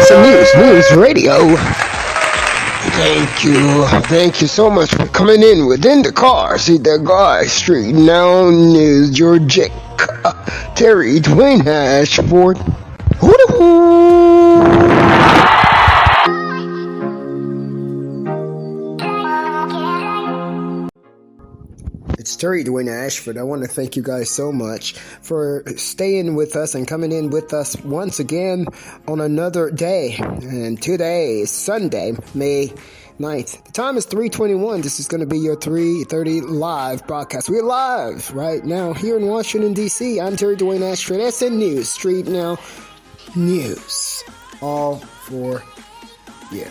SNnews News Radio. Thank you so much for coming in with Indacarseat, DatGuY, StreetNOW News, your Jake, terry-dwayne-ashford. It's Terry-Dwayne-Ashford. I want to thank you guys so much for staying with us and coming in with us once again on another day. And today is Sunday, May 9th. The time is 3:21. This is going to be your 3:30 live broadcast. We're live right now here in Washington, D.C. I'm Terry-Dwayne-Ashford, SNnews, StreetNOW News. All for you.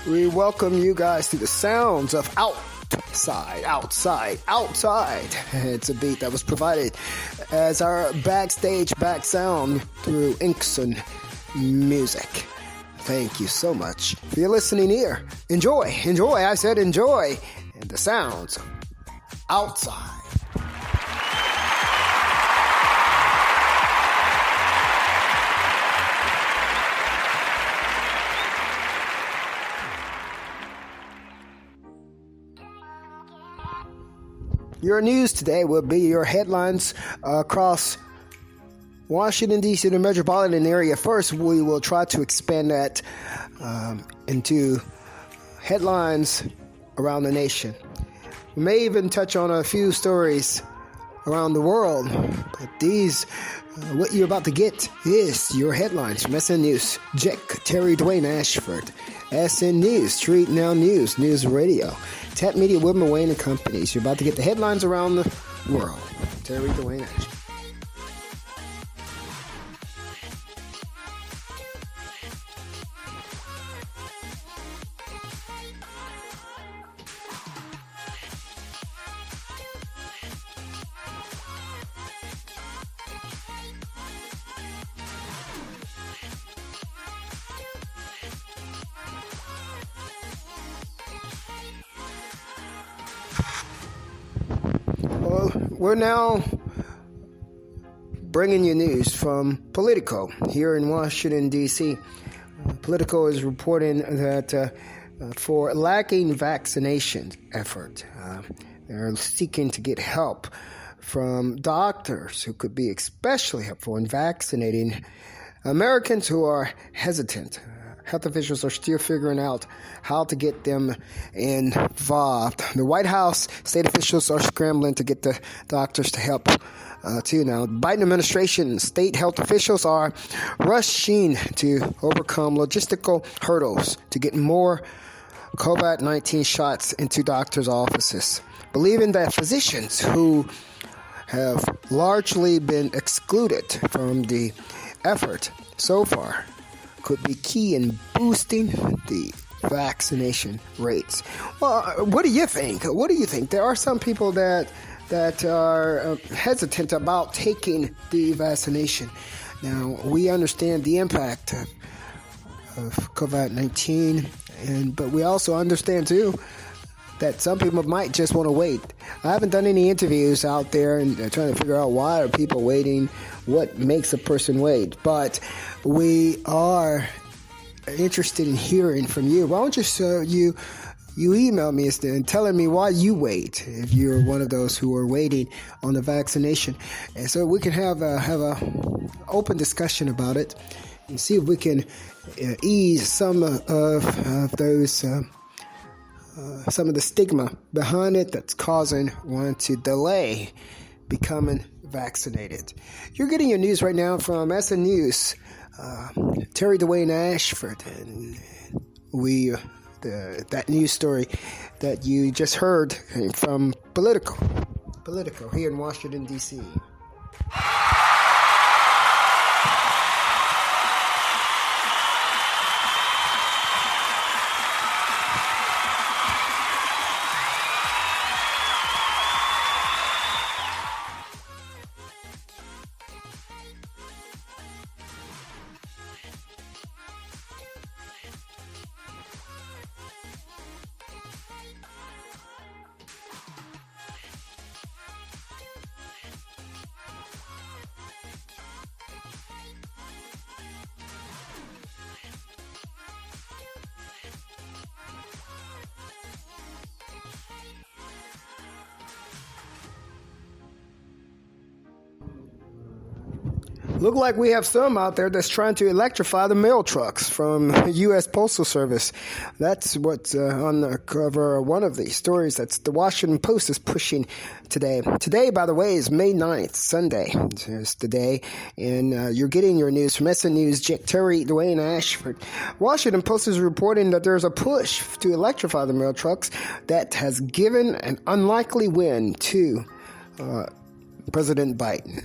We welcome you guys to the sounds of outside. It's a beat that was provided as our backstage back sound through IksonMusic. Thank you so much for your listening ear. Enjoy. I said enjoy. And the sounds of outside. Your news today will be your headlines across Washington, D.C., the metropolitan area. First, we will try to expand that into headlines around the nation. We may even touch on a few stories around the world, but what you're about to get is your headlines from SNnews. Jake, Terry-Dwayne-Ashford, SNnews, StreetNOW News, News Radio, Tap Media, Woodman, Wayne and Companies. You're about to get the headlines around the world. Terry-Dwayne-Ashford. We're now bringing you news from Politico here in Washington, D.C. Politico is reporting that for lacking vaccination effort, they're seeking to get help from doctors who could be especially helpful in vaccinating Americans who are hesitant. Health officials are still figuring out how to get them involved. The White House, state officials are scrambling to get the doctors to help too now. The Biden administration and state health officials are rushing to overcome logistical hurdles to get more COVID-19 shots into doctors' offices, believing that physicians who have largely been excluded from the effort so far could be key in boosting the vaccination rates. Well, what do you think? There are some people that are hesitant about taking the vaccination. Now, we understand the impact of COVID-19, but we also understand too that some people might just want to wait. I haven't done any interviews out there and trying to figure out why are people waiting, what makes a person wait. But we are interested in hearing from you. Why don't you email me and telling me why you wait if you're one of those who are waiting on the vaccination, and so we can have a open discussion about it and see if we can ease some of those. Some of the stigma behind it that's causing one to delay becoming vaccinated. You're getting your news right now from SNnews, Terry-Dwayne-Ashford, and that news story that you just heard from Politico here in Washington, D.C. Look like we have some out there that's trying to electrify the mail trucks from the U.S. Postal Service. That's what's on the cover of one of the stories that's the Washington Post is pushing today. Today, by the way, is May 9th, Sunday. It's the day, and you're getting your news from SNnews, terry-dwayne-ashford. Washington Post is reporting that there's a push to electrify the mail trucks that has given an unlikely win to President Biden.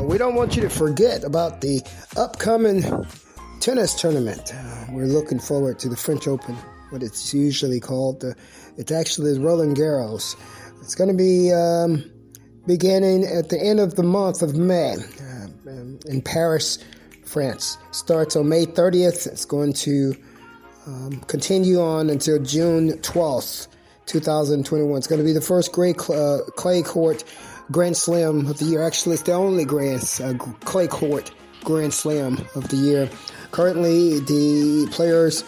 We don't want you to forget about the upcoming tennis tournament. We're looking forward to the French Open, what it's usually called. It's actually the Roland Garros. It's going to be beginning at the end of the month of May in Paris, France. Starts on May 30th. It's going to continue on until June 12th, 2021. It's going to be the first clay court Grand Slam of the year. Actually, it's the only clay court Grand Slam of the year. Currently, the players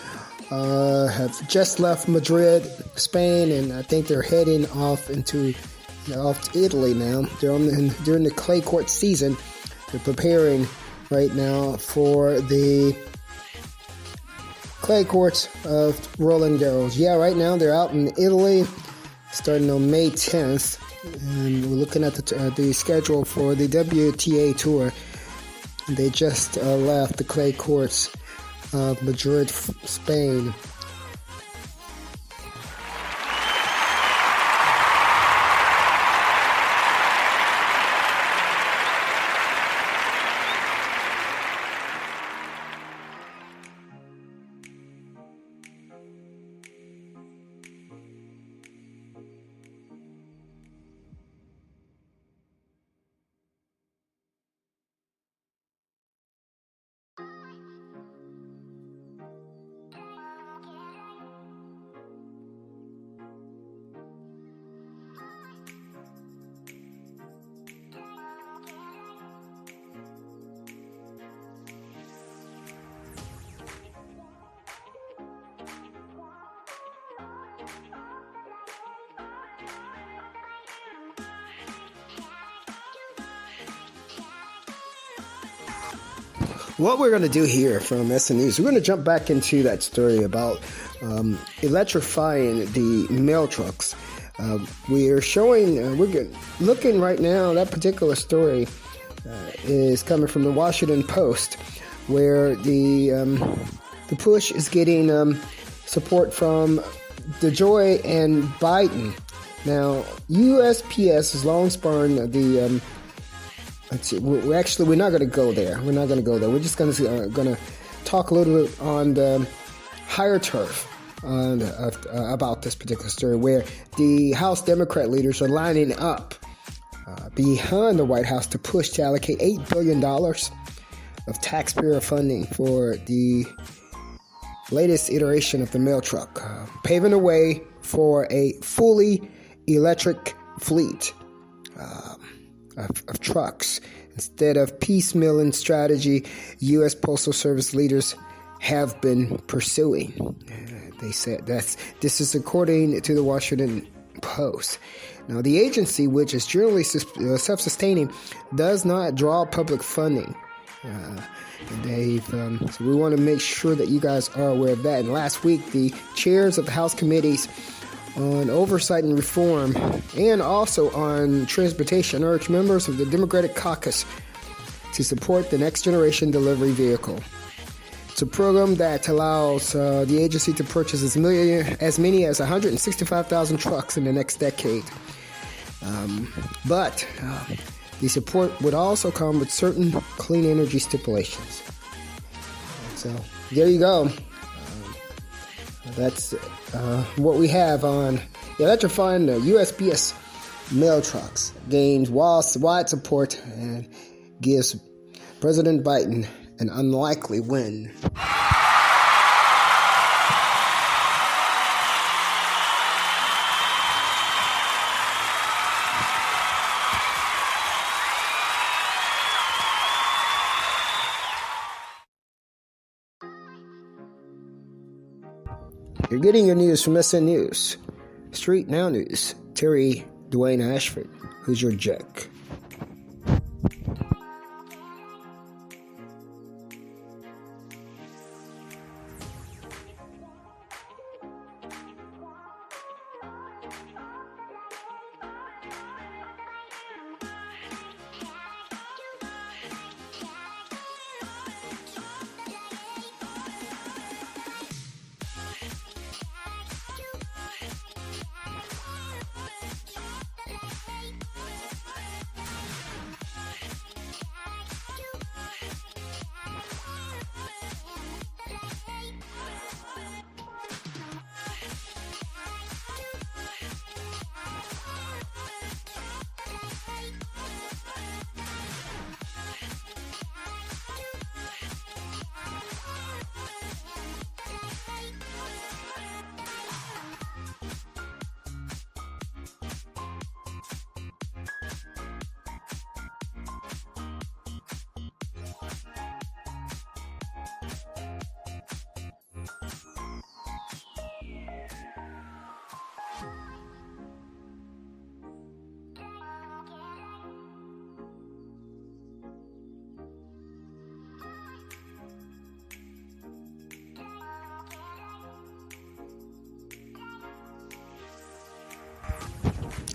have just left Madrid, Spain, and I think they're heading off to Italy now. During the clay court season. They're preparing right now for the clay courts of Roland Garros. Yeah, right now they're out in Italy, starting on May 10th. And we're looking at the schedule for the WTA Tour. They just left the clay courts of Madrid, Spain. What we're going to do here from SNnews, we're going to jump back into that story about electrifying the mail trucks. We're looking right now, that particular story is coming from the Washington Post, where the push is getting support from DatGuY and Biden. Now, USPS has long spurned the let's see. We're not going to go there. We're just going to talk a little bit on the higher turf about this particular story, where the House Democrat leaders are lining up behind the White House to push to allocate $8 billion of taxpayer funding for the latest iteration of the mail truck, paving the way for a fully electric fleet of trucks instead of piecemealing strategy U.S. Postal Service leaders have been pursuing. They said this is according to the Washington Post. Now, the agency, which is generally self-sustaining, does not draw public funding. So we want to make sure that you guys are aware of that. And last week, the chairs of the House committees on oversight and reform, and also on transportation, urged members of the Democratic caucus to support the Next Generation Delivery Vehicle. It's a program that allows the agency to purchase as many as 165,000 trucks in the next decade. But the support would also come with certain clean energy stipulations. So there you go. That's what we have on. Yeah, that's your fun. USPS mail trucks gains wide support and gives President Biden an unlikely win. You're getting your news from SNnews. StreetNOW News. Terry-Dwayne-Ashford. Who's your Jack?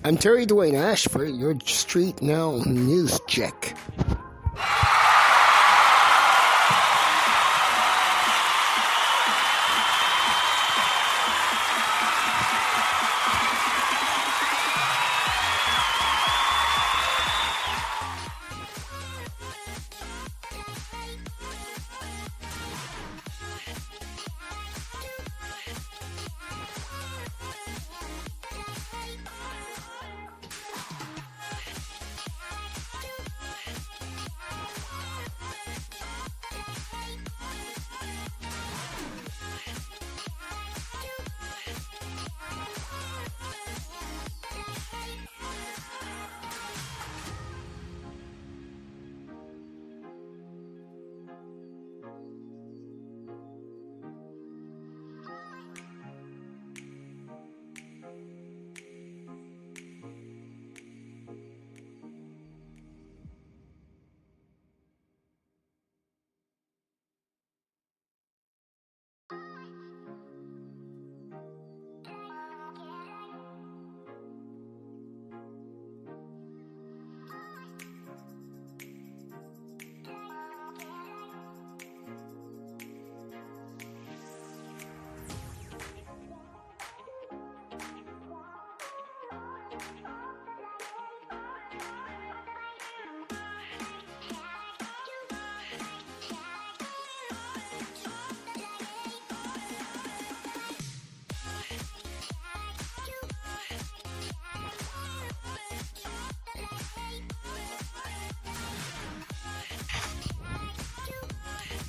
I'm Terry-Dwayne-Ashford, your StreetNOW News Check.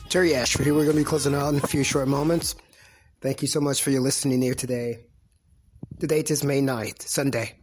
Terry Ashford here. We're going to be closing out in a few short moments. Thank you so much for your listening here today. The date is May 9th, Sunday.